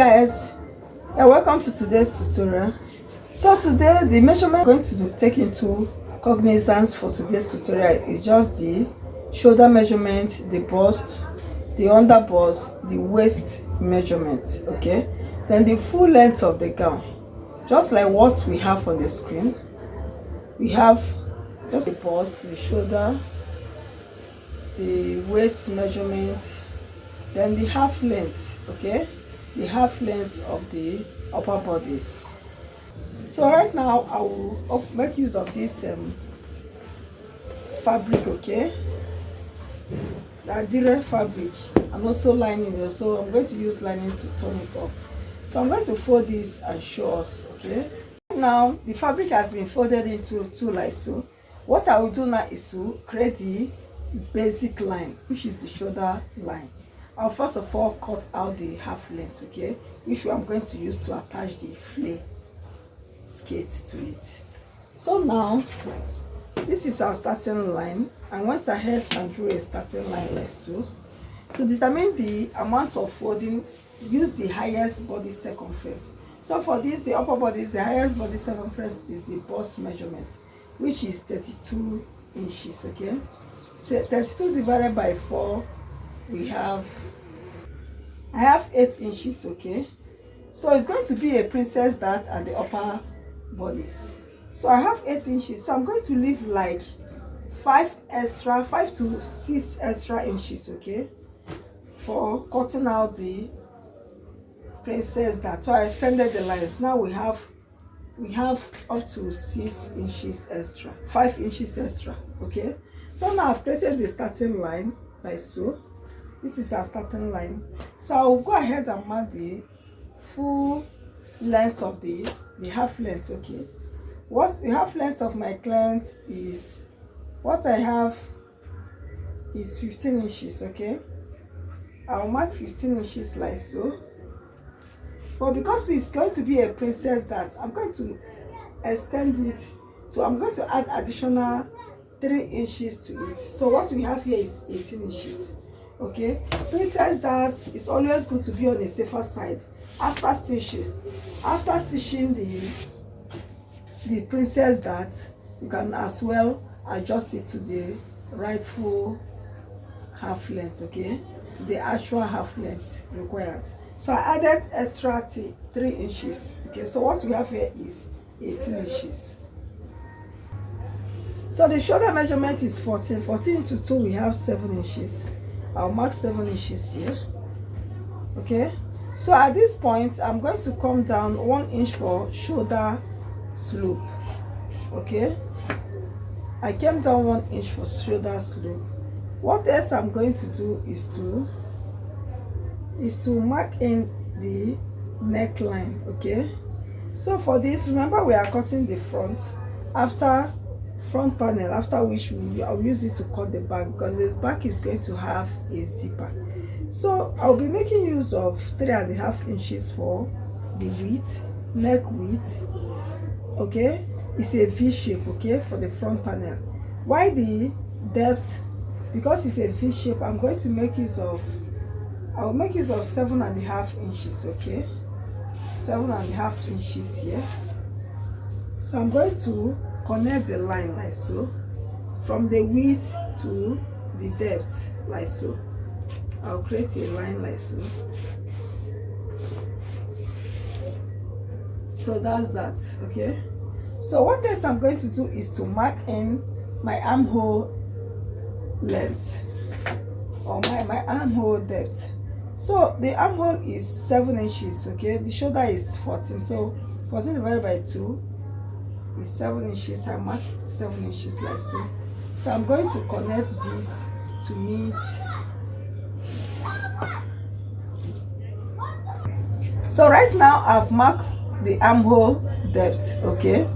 guys, welcome to today's tutorial. So today the measurement I'm going to take into cognizance for today's tutorial is just the shoulder measurement, the bust, the under bust, the waist measurement, okay, then the full length of the gown, just like what we have on the screen. We have just the bust, the shoulder, the waist measurement, then the half length, okay, the half length of the upper bodies. So right now I will make use of this fabric, okay, the direct fabric, and also lining there. So I'm going to use lining to turn it up. So I'm going to fold this and show us, okay. Now the fabric has been folded into two like so. What I will do now is to create the basic line, which is the shoulder line. I'll first of all cut out the half length, okay, which I'm going to use to attach the flare skirt to it. So now this is our starting line. I went ahead and drew a starting line like so. To determine the amount of folding, use the highest body circumference. So for this, the upper body, the highest body circumference is the bust measurement, which is 32 inches, okay. So 32 divided by 4, I have 8 inches, okay. So it's going to be a princess dart at the upper bodies. So I have 8 inches, so I'm going to leave like 5 to 6 extra inches, okay, for cutting out the princess dart. So I extended the lines. Now we have up to 6 inches extra, 5 inches extra, okay. So now I've created the starting line like so. This is our starting line. So I'll go ahead and mark the full length of the half length, okay. What the half length of my client is, what I have is 15 inches, okay. I'll mark 15 inches like so. But because it's going to be a princess dart, I'm going to extend it. So I'm going to add additional 3 inches to it. So what we have here is 18 inches. Okay, princess dart is always good to be on the safer side. After stitching the princess dart, you can as well adjust it to the rightful half length, okay, to the actual half length required. So I added extra 3 inches, okay. So what we have here is 18 inches. So the shoulder measurement is 14 into 2, we have 7 inches. I'll mark 7 inches here, okay. So at this point I'm going to come down 1 inch for shoulder slope, okay. I came down 1 inch for shoulder slope. What else I'm going to do is to mark in the neckline, okay. So for this, remember we are cutting the front panel, after which I'll use it to cut the back, because this back is going to have a zipper. So I'll be making use of 3.5 inches for the width, neck width, okay. It's a V shape, okay, for the front panel. Why the depth? Because it's a V shape, I'm going to make use of, I'll make use of 7.5 inches, okay, 7.5 inches here. So I'm going to connect the line like so, from the width to the depth like so. I'll create a line like so. So that's that, okay. So what else I'm going to do is to mark in my armhole length, or my armhole depth. So the armhole is 7 inches, okay. The shoulder is 14, so 14 divided by 2 is 7 inches. I mark 7 inches like so. So I'm going to connect this to meet. So right now I've marked the armhole depth, okay.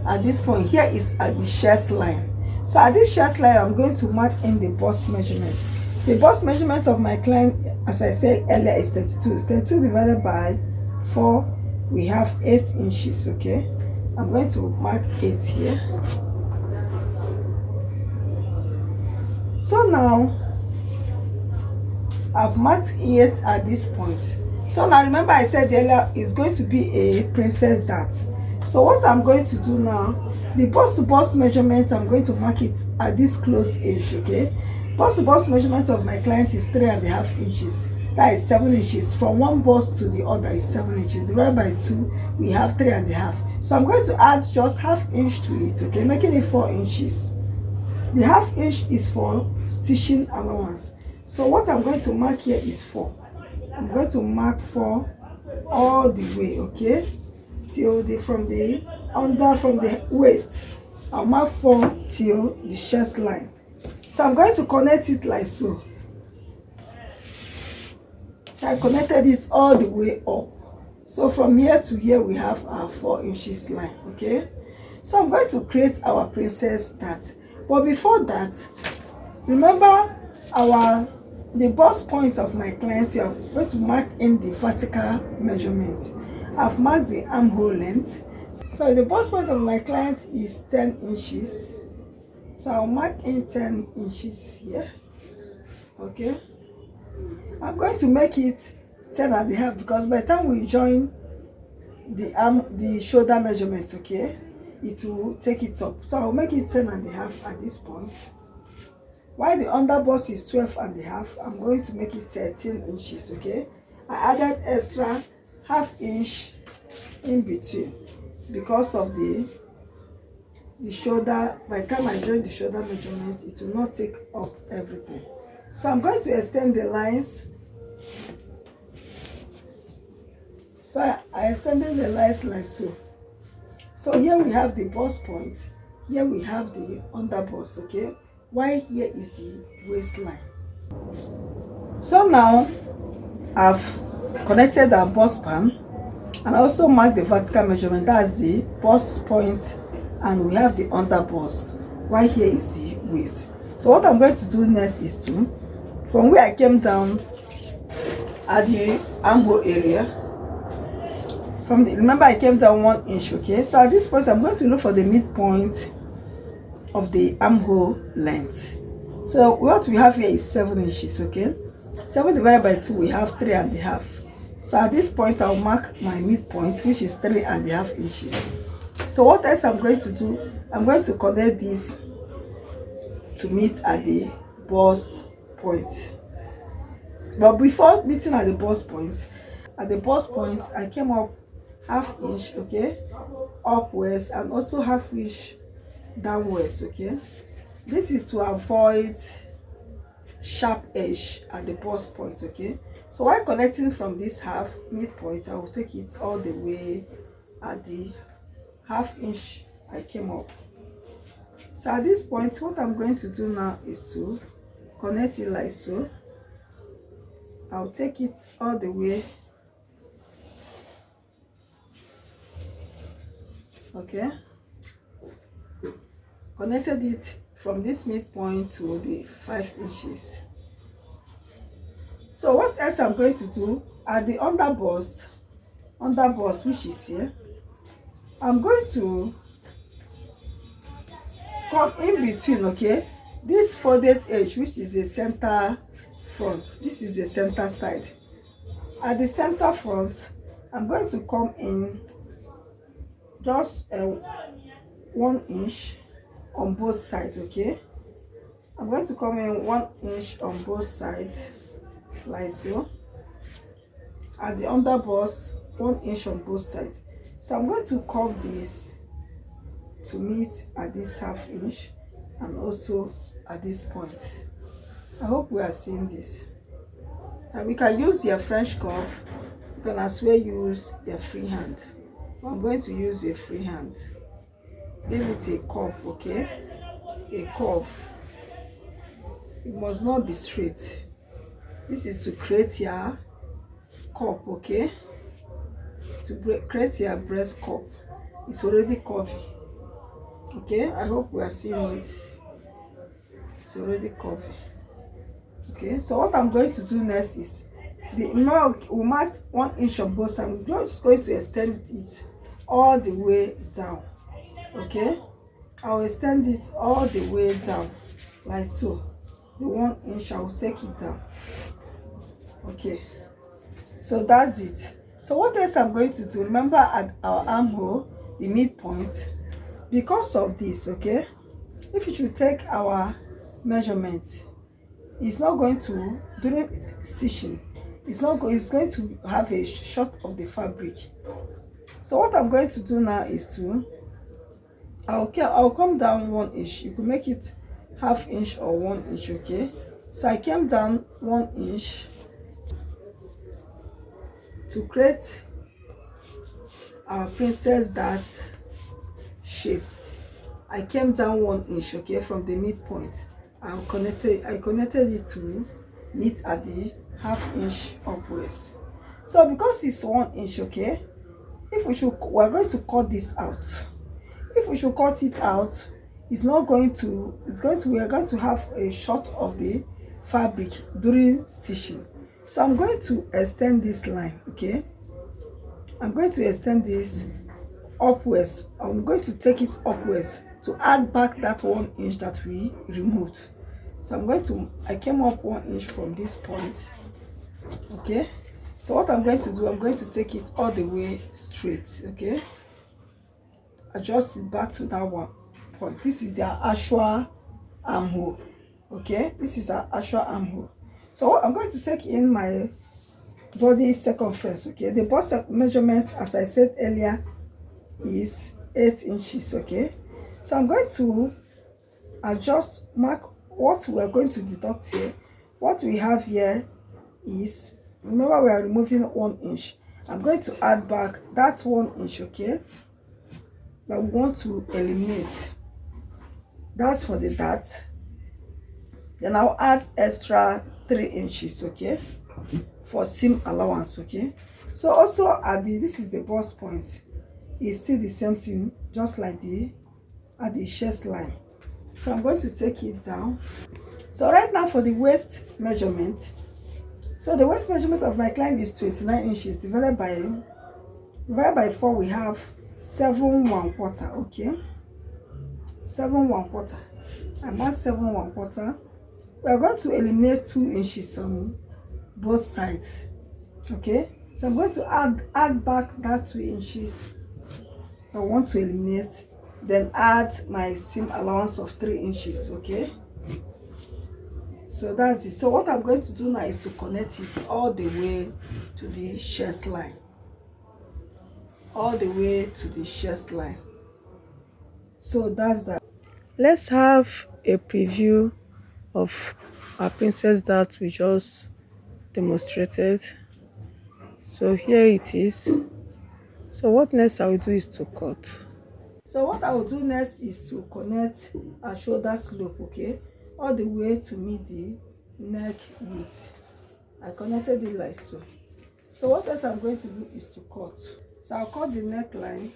At this point here is at the chest line. So at this chest line I'm going to mark in the bust measurement. The bust measurement of my client, as I said earlier, is 32. 32 divided by 4, we have 8 inches, okay. I'm going to mark 8 here. So now I've marked 8 at this point. So now remember I said earlier it's going to be a princess dart. So what I'm going to do now, the bust to bust measurement, I'm going to mark it at this close edge. Okay, bust to bust measurement of my client is 3.5 inches. That is 7 inches. From one bust to the other is 7 inches. Divided by 2, we have 3.5. So I'm going to add just ½ inch to it, okay, making it 4 inches. The ½ inch is for stitching allowance. So what I'm going to mark here is 4. I'm going to mark 4 all the way, okay, till from the waist. I'll mark 4 till the chest line. So I'm going to connect it like so. So I connected it all the way up. So from here to here we have our 4 inches line, okay. So I'm going to create our princess dart. But before that, remember the bust point of my client. You are going to mark in the vertical measurement. I've marked the armhole length. So the bust point of my client is 10 inches. So I'll mark in 10 inches here, okay. I'm going to make it 10.5 because by the time we join the shoulder measurement, okay, it will take it up. So I'll make it 10.5 at this point. While the under bust is 12.5, I'm going to make it 13 inches, okay. I added extra ½ inch in between because of the shoulder. By the time I join the shoulder measurement, it will not take up everything. So I'm going to extend the lines. So I extended the lines like so. So here we have the bust point. Here we have the under bust, okay. While here is the waistline. So now I've connected our bust band and I also marked the vertical measurement. That's the bust point, and we have the under bust. While here is the waist. So what I'm going to do next is to, from where I came down at the armhole area, remember I came down 1 inch, okay. So at this point I'm going to look for the midpoint of the armhole length. So what we have here is 7 inches, okay. 7 divided by 2, we have 3.5. So at this point I'll mark my midpoint, which is 3.5 inches. So what else I'm going to do, I'm going to connect this to meet at the bust point. But before meeting at the bust point, I came up ½ inch, okay, upwards, and also ½ inch downwards, okay. This is to avoid sharp edge at the bust point, okay. So while connecting from this midpoint, I will take it all the way at the ½ inch I came up. So at this point, what I'm going to do now is to connect it like so. I'll take it all the way, okay. Connected it from this midpoint to the 5 inches. So what else I'm going to do at the under bust, which is here, I'm going to come in between, okay, this folded edge, which is the center front. This is the center side. At the center front, I'm going to come in just 1 inch on both sides, okay. I'm going to come in 1 inch on both sides like so. At the under bust, 1 inch on both sides. So I'm going to curve this to meet at this ½ inch and also at this point. I hope we are seeing this. And we can use your French curve. You can as well use your free hand. I'm going to use a free hand. Give it a curve, okay? A curve. It must not be straight. This is to create your cup, okay? To create your breast cup. It's already curvy. Okay, I hope we are seeing it. It's already curvy. Okay, so what I'm going to do next is we marked 1 inch on both sides. I'm just going to extend it all the way down. Okay, I'll extend it all the way down like so. The 1 inch, I will take it down. Okay, So that's it. So what else I'm going to do, remember at our armhole, the midpoint, because of this, okay, if you should take our measurement, it's not going to, during stitching, it's going to have a short of the fabric. So what I'm going to do now is to, I'll come down 1 inch. You could make it ½ inch or 1 inch, okay? So I came down 1 inch to create our princess dart shape. I came down 1 inch, okay, from the midpoint. I connected it to knit at the ½ inch upwards. So because it's 1 inch, okay, we're going to cut this out. If we should cut it out, we are going to have a short of the fabric during stitching. So I'm going to extend this line, okay. I'm going to extend this upwards. I'm going to take it upwards to add back that 1 inch that we removed. So I came up 1 inch from this point, okay. So what I'm going to do, I'm going to take it all the way straight, okay, adjust it back to that one point. This is our actual armhole, okay, this is our actual armhole. So I'm going to take in my body circumference, okay. The bust measurement, as I said earlier, is 8 inches, okay. So I'm going to mark what we are going to deduct here. What we have here is, remember we are removing 1 inch. I'm going to add back that 1 inch, okay, that we want to eliminate. That's for the dart. Then I'll add extra 3 inches, okay, for seam allowance, okay. So also this is the bust point. It's still the same thing, just like at the chest line. So I'm going to take it down. So right now for the waist measurement, so the waist measurement of my client is 29 inches divided by 4. We have 7 1/4, okay, 7 1/4. I mark 7 1/4. We are going to eliminate 2 inches on both sides, okay. So I'm going to add back that 2 inches I want to eliminate, then add my seam allowance of 3 inches, okay. So that's it. So what I'm going to do now is to connect it all the way to the chest line, all the way to the chest line. So that's that. Let's have a preview of our princess dart we just demonstrated. So here it is. So what next I will do is to cut. So what I will do next is to connect our shoulder slope, okay, all the way to meet the neck width. I connected it like so. So what else I'm going to do is to cut. So I'll cut the neckline.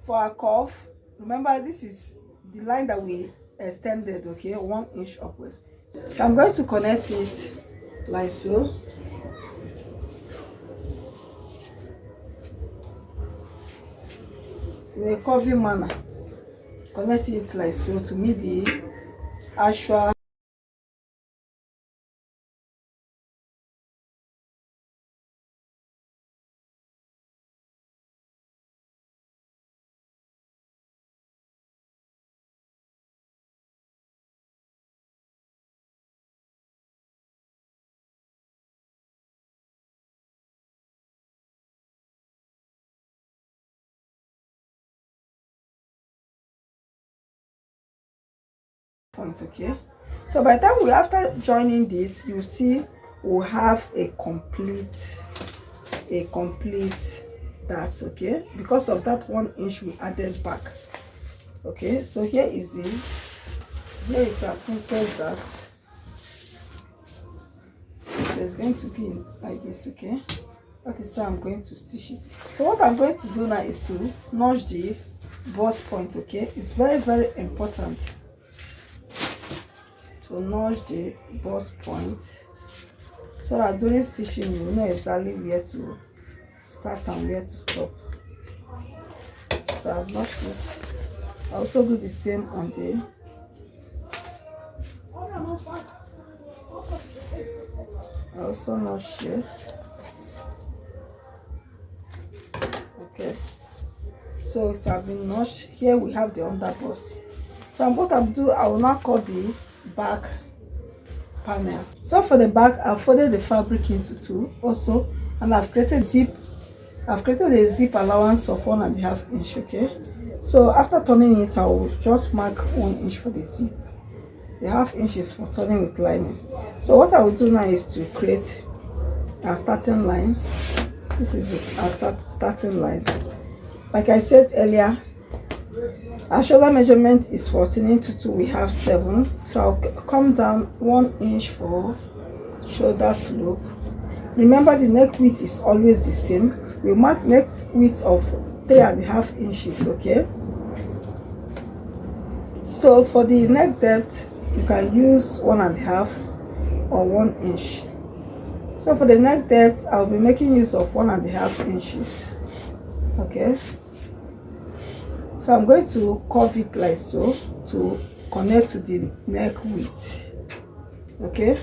For our cuff, remember this is the line that we extended, okay, 1 inch upwards. So I'm going to connect it like so. In a curvy manner, connect it like so to meet the actual point, okay. So by the time after joining this, you see we'll have a complete dart, okay, because of that 1 inch we added back, okay. So here is our princess dart. So it's going to be like this, okay. That is how I'm going to stitch it. So what I'm going to do now is to notch the bust point, okay. It's very, very important to notch the bust point so that during stitching you know exactly where to start and where to stop. So I've notched it. I also do the same on the I also notch here. Okay, so it has been notched. Here we have the underbust. So what I'll do, I will now cut the back panel. So for the back, I've folded the fabric into two also, and I've created a zip allowance of 1.5 inch. Okay, so after turning it, I will just mark 1 inch for the zip. The 1/2 inch is for turning with lining. So what I will do now is to create a starting line. This is our starting line. Like I said earlier, our shoulder measurement is 14 into 2. We have 7. So I'll come down 1 inch for shoulder slope. Remember, the neck width is always the same. We mark neck width of 3.5 inches. Okay, so for the neck depth, you can use 1.5 or 1 inch. So for the neck depth, I'll be making use of 1.5 inches. Okay, so I'm going to curve it like so to connect to the neck width. Okay,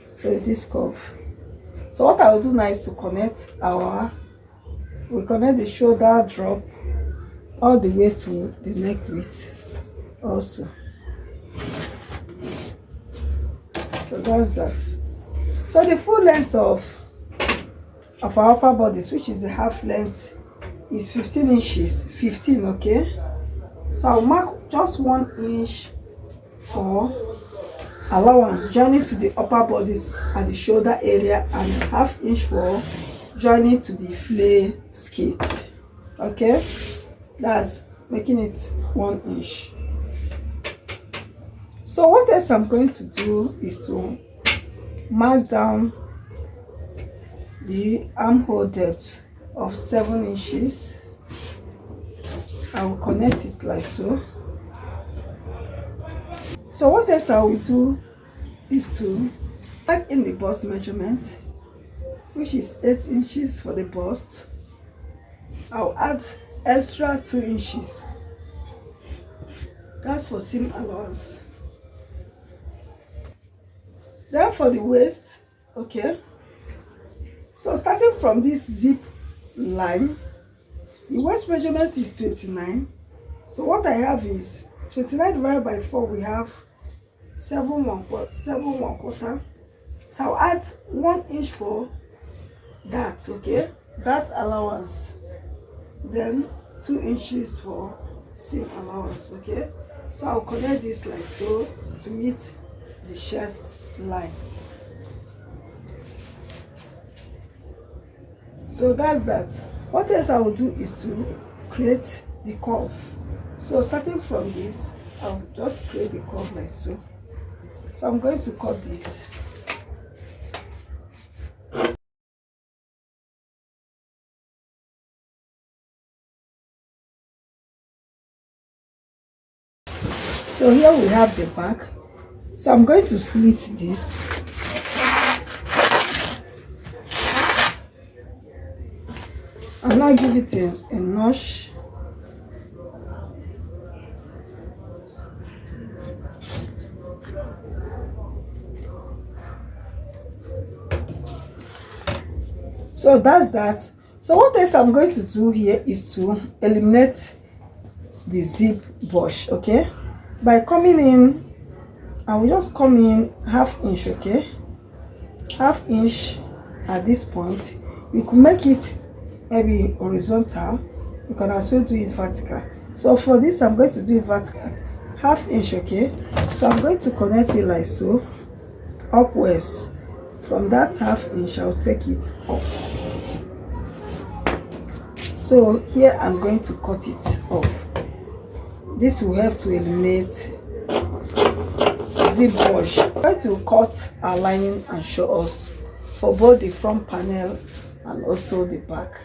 so this curve. So what I'll do now is to connect we connect the shoulder drop all the way to the neck width also. So that's that. So the full length of our upper bodice, which is the half length, is 15 inches. 15. Okay, so I'll mark just 1 inch for allowance joining to the upper bodice at the shoulder area, and 1/2 inch for joining to the flare skirt. Okay, that's making it 1 inch. So what else I'm going to do is to mark down the armhole depth of 7 inches. I will connect it like so. So what else I will do is to mark in the bust measurement, which is 8 inches for the bust. I'll add extra 2 inches. That's for seam allowance. Then for the waist, okay, so starting from this zip line, the waist measurement is 29. So what I have is 29 divided by 4, we have 7.1/4. So I'll add 1 inch for that. Okay, that allowance. Then 2 inches for seam allowance. Okay, so I'll connect this like so to meet the chest line. So that's that. What else I will do is to create the curve. So starting from this, I'll just create the curve like so. So I'm going to cut this. So here we have the back. So I'm going to slit this. I'll now give it a notch. So that's that. So what else I'm going to do here is to eliminate the zip bush. Okay, by coming in, I will just come in 1/2 inch. Okay, 1/2 inch at this point. You could make it maybe horizontal. You can also do it vertical. So for this, I'm going to do it vertical at 1/2 inch. Okay, so I'm going to connect it like so upwards. From that 1/2 inch, I'll take it up. So here I'm going to cut it off. This will help to eliminate zip bush. I'm going to cut our lining and show us for both the front panel and also the back.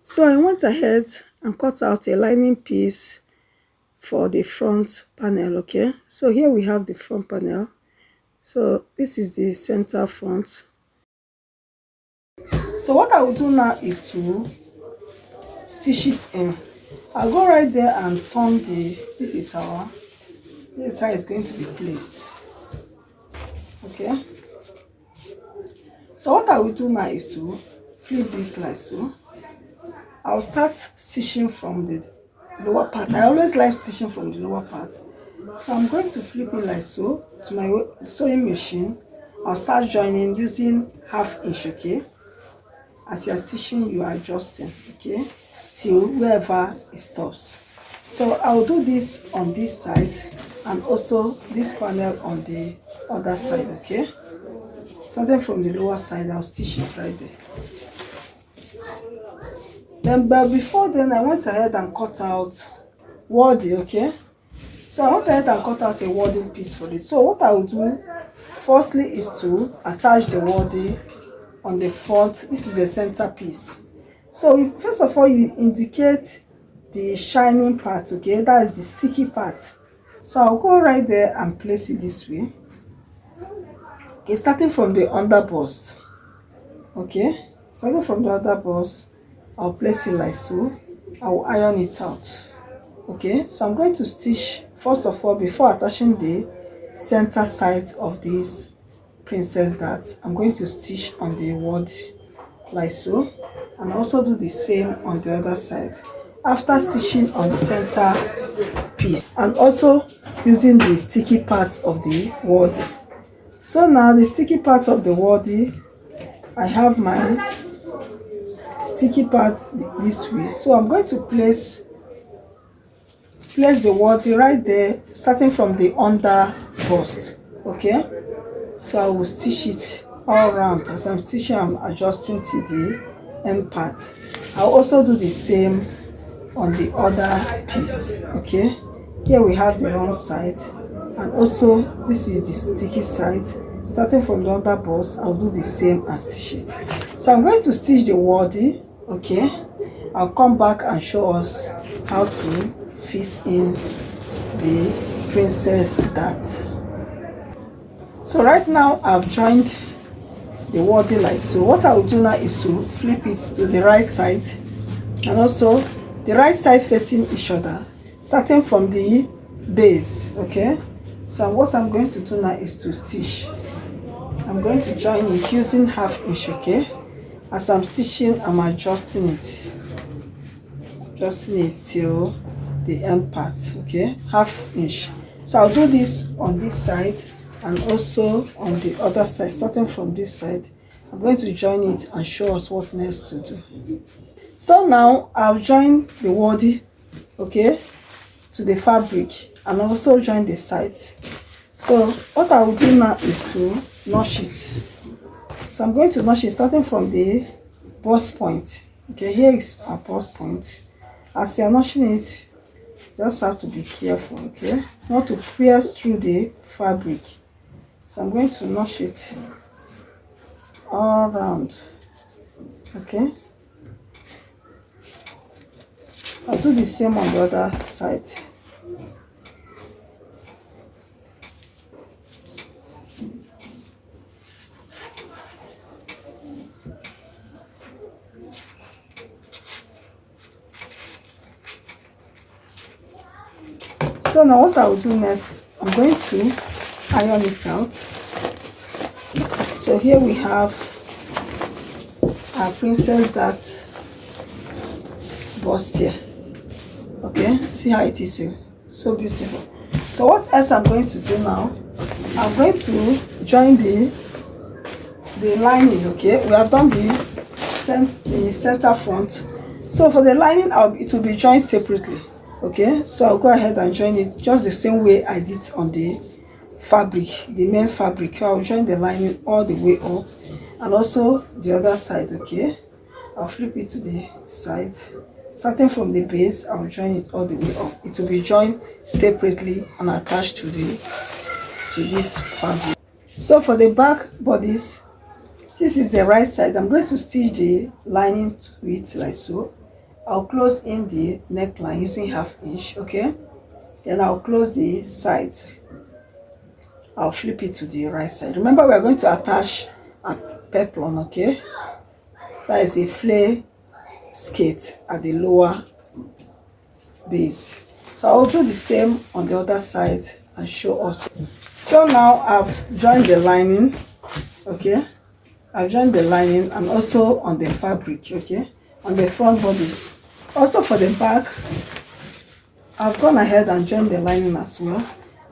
So I went ahead and cut out a lining piece for the front panel. Okay, so here we have the front panel. So this is the center front. So what I will do now is to stitch it in. I'll go right there and turn this is how it's going to be placed. Okay, so what I will do now is to flip this like so. I'll start stitching from the lower part. I always like stitching from the lower part. So I'm going to flip it like so to my sewing machine. I'll start joining using 1/2 inch, okay? As you're stitching, you are adjusting, okay, till wherever it stops. So I'll do this on this side and also this panel on the other side, okay? Starting from the lower side, I'll stitch it right there. Then, but before then, I went ahead and cut out wording, okay? So I went ahead and cut out a wording piece for this. So what I will do firstly is to attach the wording on the front. This is the center piece. So first of all, you indicate the shining part, okay? That is the sticky part. So I'll go right there and place it this way. Okay, starting from the underbust. Okay, starting from the underbust, I'll place it like so. I will iron it out. Okay, so I'm going to stitch first of all before attaching the center side of this princess dart. I'm going to stitch on the word like so, and also do the same on the other side after stitching on the center piece and also using the sticky part of the word. So now the sticky part of the word, I have my sticky part this way. So I'm going to place the word right there, starting from the under bust. Okay, so I will stitch it all around. As I'm stitching, I'm adjusting to the end part. I'll also do the same on the other piece. Okay, here we have the wrong side, and also this is the sticky side. Starting from the under bust, I'll do the same and stitch it. So I'm going to stitch the wording. Okay, I'll come back and show us how to fix in the princess dart. So right now I've joined the wording like so. What I will do now is to flip it to the right side and also the right side facing each other, starting from the base. Okay, so what I'm going to do now is to stitch. I'm going to join it using 1/2 inch. Okay, as I'm stitching, I'm adjusting it till the end part. Okay, 1/2 inch. So I'll do this on this side and also on the other side. Starting from this side, I'm going to join it and show us what next to do. So now I'll join the wording, okay, to the fabric and also join the sides. So what I will do now is to notch it. So I'm going to notch it starting from the bust point. Okay, here is our bust point. As you're notching it, you just have to be careful, okay, not to pierce through the fabric. So I'm going to notch it all around. Okay, I'll do the same on the other side. So now what I will do next, I'm going to iron it out. So here we have our princess dart bust here. Okay, see how it is here, so beautiful. So what else I'm going to do now, I'm going to join the lining. Okay, we have done the center front. So for the lining, it will be joined separately. Okay, so I'll go ahead and join it just the same way I did on the fabric, the main fabric. I'll join the lining all the way up and also the other side. Okay, I'll flip it to the side. Starting from the base, I'll join it all the way up. It will be joined separately and attached to this fabric. So for the back bodice, this is the right side. I'm going to stitch the lining to it like so. I'll close in the neckline using 1/2 inch. Okay, then I'll close the sides. I'll flip it to the right side. Remember, we are going to attach a peplum. Okay, That is a flare skirt at the lower base. So I'll do the same on the other side and show us. So now I've joined the lining, okay? I've joined the lining and also on the fabric, okay? On the front bodies. Also for the back, I've gone ahead and joined the lining as well.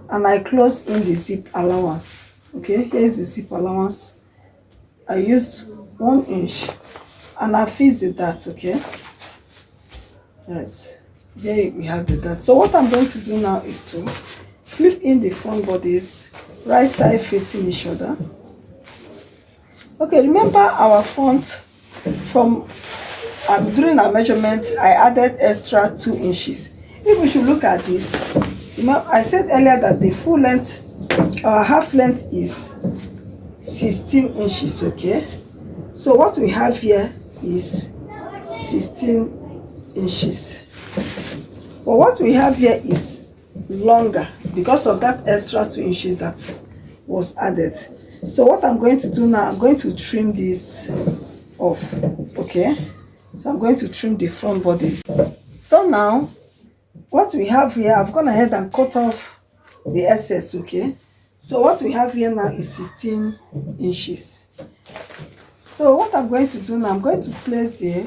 And I close in the zip allowance, okay? Here's the zip allowance. I used 1 inch and I fixed the dart, okay? Yes, here we have the dart. So what I'm going to do now is to flip in the front bodies, right side facing each other. Okay, remember our front from during our measurement, I added extra 2 inches. If we should look at this, I said earlier that the full length, our half length is 16 inches, okay? So what we have here is 16 inches. But what we have here is longer because of that extra 2 inches that was added. So what I'm going to do now, I'm going to trim this off, okay? So I'm going to trim the front bodies. So now, what we have here, I've gone ahead and cut off the excess, okay? So what we have here now is 16 inches. So what I'm going to do now, I'm going to place the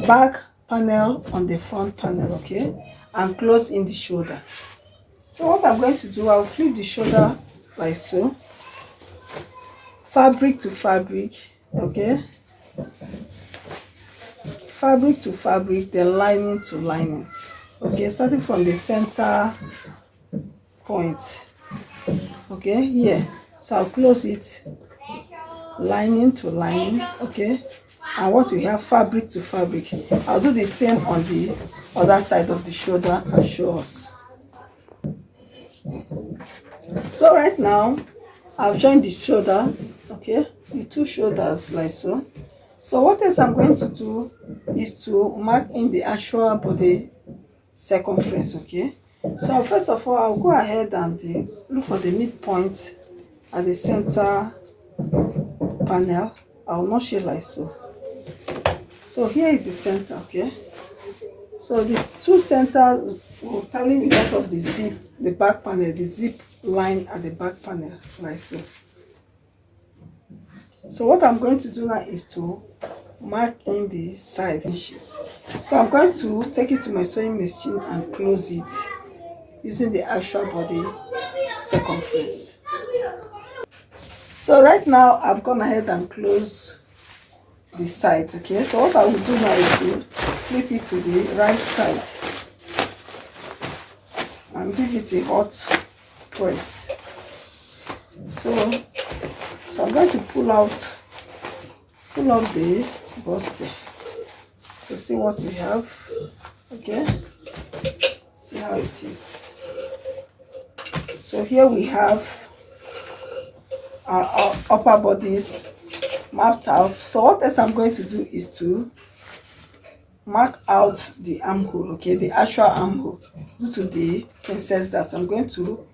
back panel on the front panel, okay? And close in the shoulder. So what I'm going to do, I'll flip the shoulder like so. Fabric to fabric, okay? Fabric to fabric, then lining to lining. Okay, starting from the center point. Okay, here. So I'll close it. Lining to lining, okay? And what we have, fabric to fabric. I'll do the same on the other side of the shoulder and show us. So right now, I've joined the shoulder, okay? The two shoulders like so. So what else I'm going to do is to mark in the actual body circumference, okay? So first of all, I'll go ahead and look for the midpoint at the center panel. I'll not shade like so. So here is the center, okay? So the two centers will tally with that of the zip, the back panel, the zip line at the back panel, like so. So what I'm going to do now is to mark in the side inches. So I'm going to take it to my sewing machine and close it using the actual body circumference. So right now I've gone ahead and closed the side, okay? So what I will do now is to flip it to the right side and give it a hot press. So I'm going to pull out the buster. So see what we have, okay? See how it is. So here we have our upper bodies mapped out. So what else I'm going to do is to mark out the armhole, okay? The actual armhole. Due to the princess that I'm going to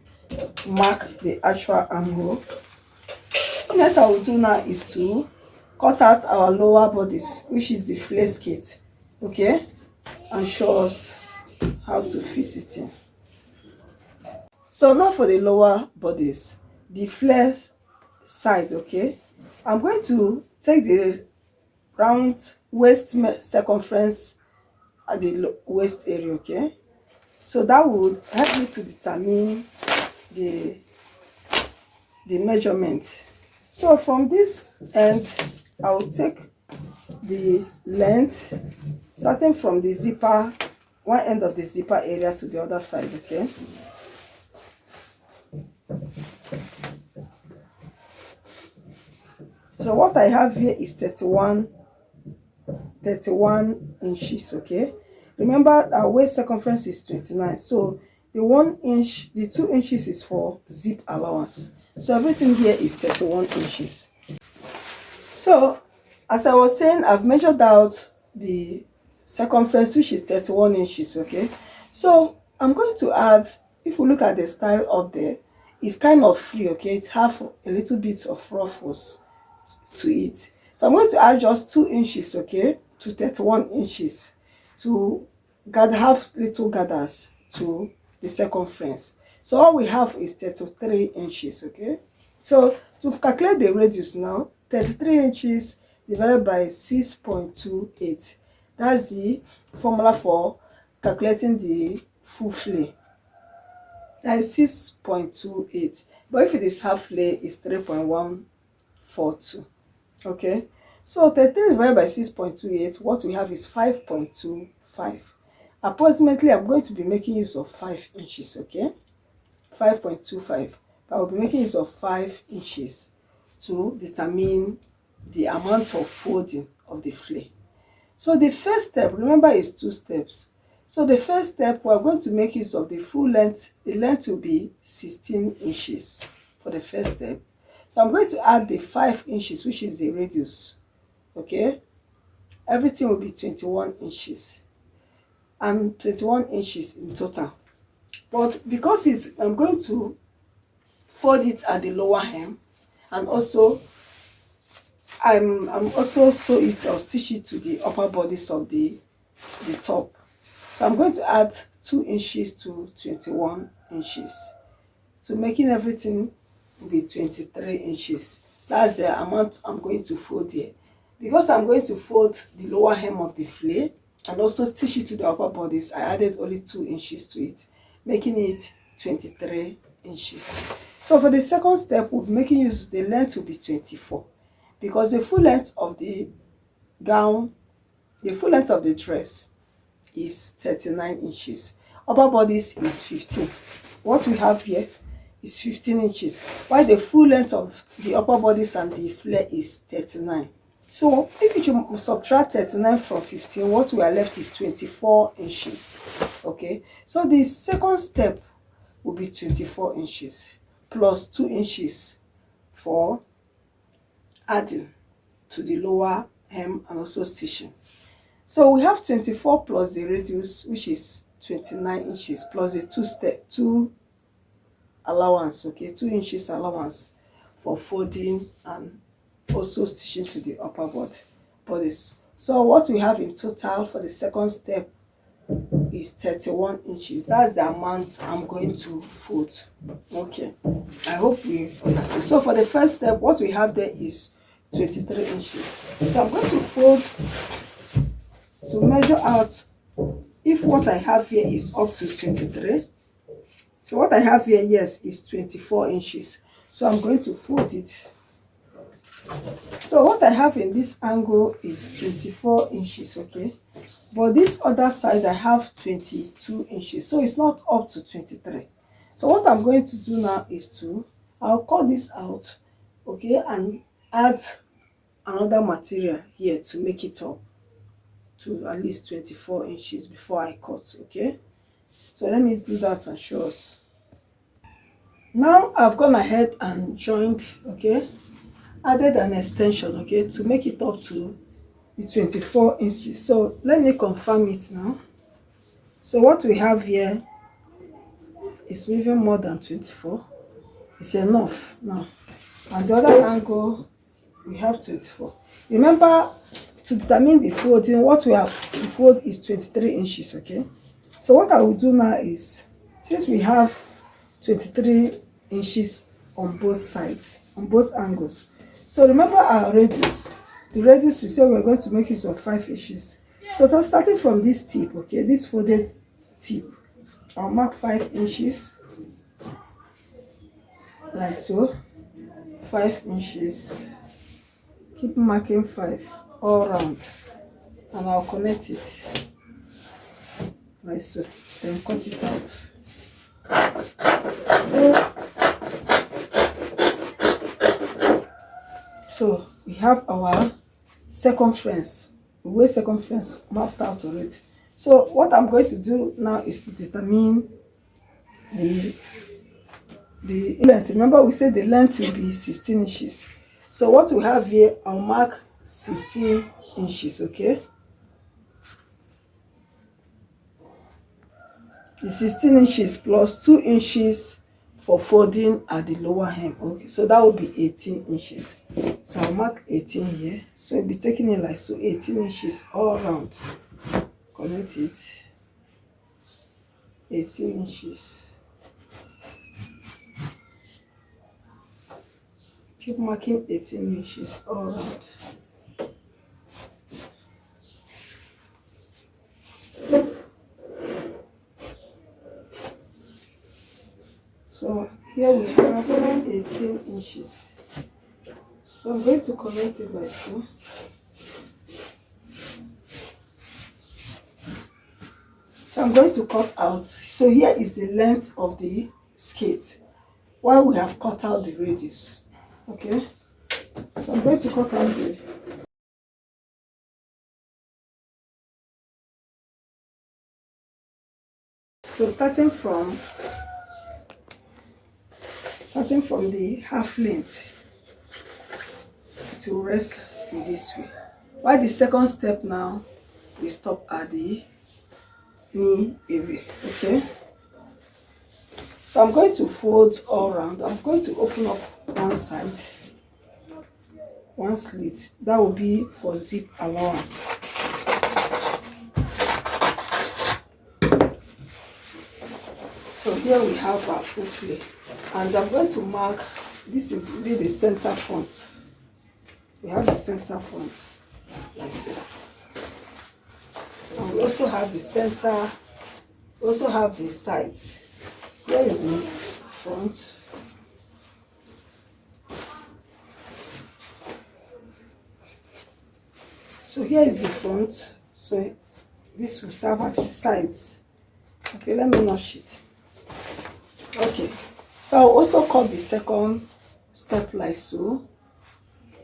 mark the actual armhole. What else I will do now is to cut out our lower bodies, which is the flare skirt, okay? And show us how to fix it in. So now for the lower bodies, the flare side, okay? I'm going to take the round waist circumference at the waist area, okay? So that would help me to determine the measurement. So from this end, I will take the length starting from the zipper, one end of the zipper area to the other side, okay? So what I have here is 31 inches, okay? Remember our waist circumference is 29, so the 1 inch, the 2 inches is for zip allowance. So everything here is 31 inches. So as I was saying, I've measured out the circumference, which is 31 inches, okay? So I'm going to add, if we look at the style up there, it's kind of free, okay? It has a little bit of ruffles to it. So I'm going to add just 2 inches, okay, to 31 inches to have little gathers to the circumference. So all we have is 33 inches, okay. So to calculate the radius now, 33 inches divided by 6.28. That's the formula for calculating the full fillet. That is 6.28. But if it is half fillet, it's 3.142. Okay. So 33 divided by 6.28, what we have is 5.25. Approximately, I'm going to be making use of 5 inches, okay? 5.25. But I will be making use of 5 inches to determine the amount of folding of the fillet. So the first step, remember, is 2 steps. So the first step, we are going to make use of the full length. The length will be 16 inches for the first step. So I'm going to add the 5 inches, which is the radius. Okay? Everything will be 21 inches. And 21 inches in total. But because I'm going to fold it at the lower hem, and also I'm also sew it or stitch it to the upper bodies of the top. So I'm going to add 2 inches to 21 inches. So making everything be 23 inches. That's the amount I'm going to fold here. Because I'm going to fold the lower hem of the fillet and also stitch it to the upper bodies, I added only 2 inches to it, making it 23 inches. So for the second step, we'll be making use, the length will be 24. Because the full length of the gown, the full length of the dress is 39 inches. Upper bodies is 15. What we have here is 15 inches, while the full length of the upper bodies and the flare is 39. So if you subtract 39 from 15, what we are left is 24 inches. Okay, so the second step will be 24 inches plus 2 inches for adding to the lower hem and also stitching. So we have 24 plus the radius, which is 29 inches, plus the 2 allowance, okay, 2 inches allowance for folding and also stitching to the upper bodies. So what we have in total for the second step is 31 inches. That's the amount I'm going to fold. Okay, I hope we understood. So for the first step, what we have there is 23 inches. So I'm going to fold to measure out if what I have here is up to 23. So what I have here, yes, is 24 inches. So I'm going to fold it. So what I have in this angle is 24 inches, okay? But this other side, I have 22 inches. So it's not up to 23. So what I'm going to do now is I'll cut this out, okay, and add another material here to make it up to at least 24 inches before I cut, okay? So let me do that and show us. Now I've gone ahead and joined, okay, added an extension, okay, to make it up to the 24 inches. So let me confirm it now. So what we have here is even more than 24. It's enough now. And the other angle, we have 24. Remember, to determine the folding, what we have to fold is 23 inches, okay? So what I will do now is, since we have 23 inches on both sides, on both angles. So remember our radius. The radius, we say we're going to make use of 5 inches. So starting from this tip, okay, this folded tip, I'll mark 5 inches, like so, 5 inches. Keep marking 5 all around, and I'll connect it like so, then cut it out. So we have our circumference, the waist circumference mapped out already. So what I'm going to do now is to determine the length. Remember, we said the length will be 16 inches. So what we have here, I'll mark 16 inches, okay? The 16 inches plus 2 inches for folding at the lower hem. Okay, so that will be 18 inches. So I'll mark 18 here. So I'll be taking it like so, 18 inches all around. Connect it. 18 inches. Keep marking 18 inches all around. So here we have 18 inches. So I'm going to connect it like so. So I'm going to cut out. So here is the length of the skirt, while we have cut out the radius. Okay, so I'm going to cut out the starting from the half length to rest in this way. While the second step now, we stop at the knee area. Okay, so I'm going to fold all around. I'm going to open up one side, one slit. That will be for zip allowance. So here we have our full flare, and I'm going to mark, this is really the center front. We have the center front like so, and we also have the center, we also have the sides. Here is the front, so here is the front, so this will serve as the sides. Okay, let me notch it. Okay, so I'll also cut the second step like so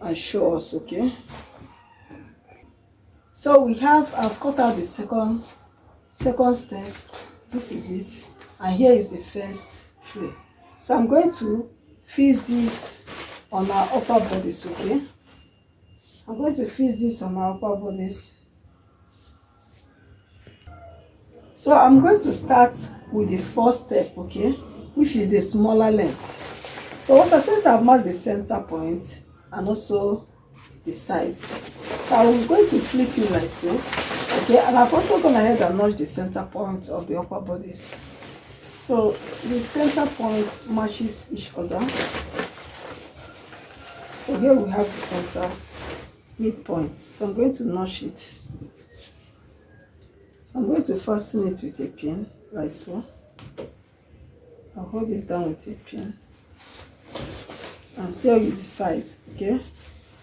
and show us. Okay, so I've cut out the second step. This is it, and here is the first flare. So I'm going to fix this on our upper bodice. Okay, I'm going to fix this on our upper bodice. So I'm going to start with the first step, okay, which is the smaller length. So since I've marked the center point and also the sides, so I'm going to flip it like so. Okay, and I've also gone ahead and notched the center point of the upper bodice. So the center point matches each other. So here we have the center midpoint. So I'm going to notch it. So I'm going to fasten it with a pin like so. I'll hold it down with a pin. And so here is the side. Okay,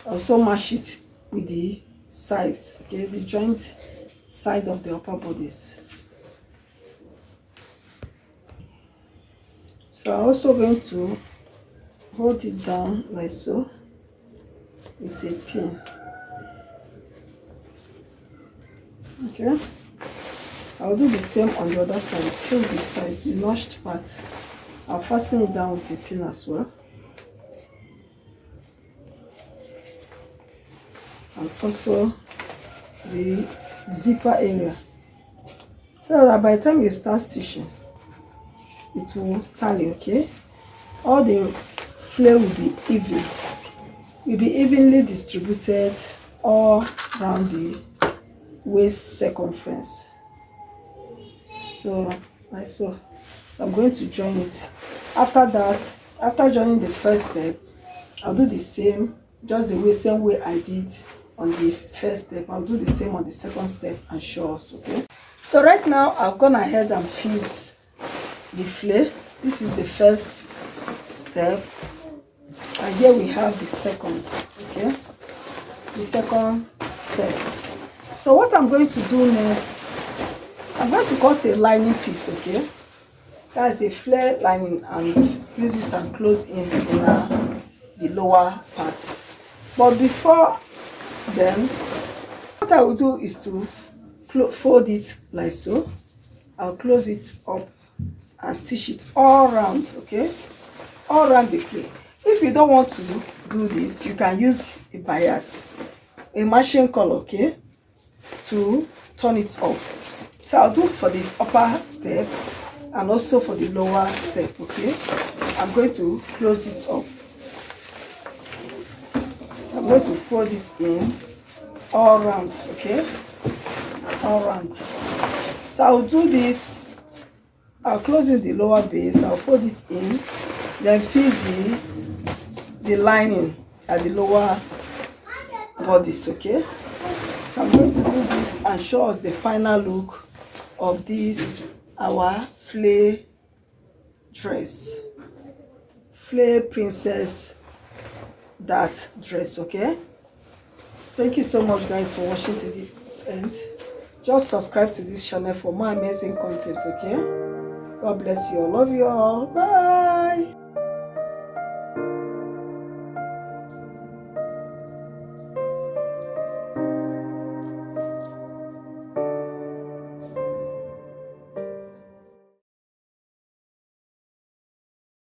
also match it with the sides. Okay, the joint side of the upper bodice. So I'm also going to hold it down like so with a pin. Okay, I'll do the same on the other side. So this side, the notched part, I'll fasten it down with a pin as well. And also the zipper area, so that by the time you start stitching, it will tally. Okay, all the flare will be evenly distributed all around the waist circumference. So like so. So I'm going to join it. After that, after joining the first step, I'll do the same, just the same way I did on the first step. I'll do the same on the second step and show us. Okay, so right now I've gone ahead and fixed the flare. This is the first step, and here we have the second. Okay, the second step. So what I'm going to do next, I'm going to cut a lining piece. Okay, that's a flare lining, and use it and close in the lower part. But before then, what I will do is to fold it like so. I'll close it up and stitch it all around. Okay, all around the flare. If you don't want to do this, you can use a bias, a machine color, okay, to turn it up. So I'll do for the upper step and also for the lower step. Okay, I'm going to close it up. I'm going to fold it in all around, okay? All around. So I'll do this. I'll close in the lower base. I'll fold it in, then fix the lining at the lower bodies, okay? So I'm going to do this and show us the final look of this our flay dress, flay princess that dress, okay? Thank you so much, guys, for watching to this end. Just subscribe to this channel for more amazing content, okay? God bless you all. Love you all. Bye.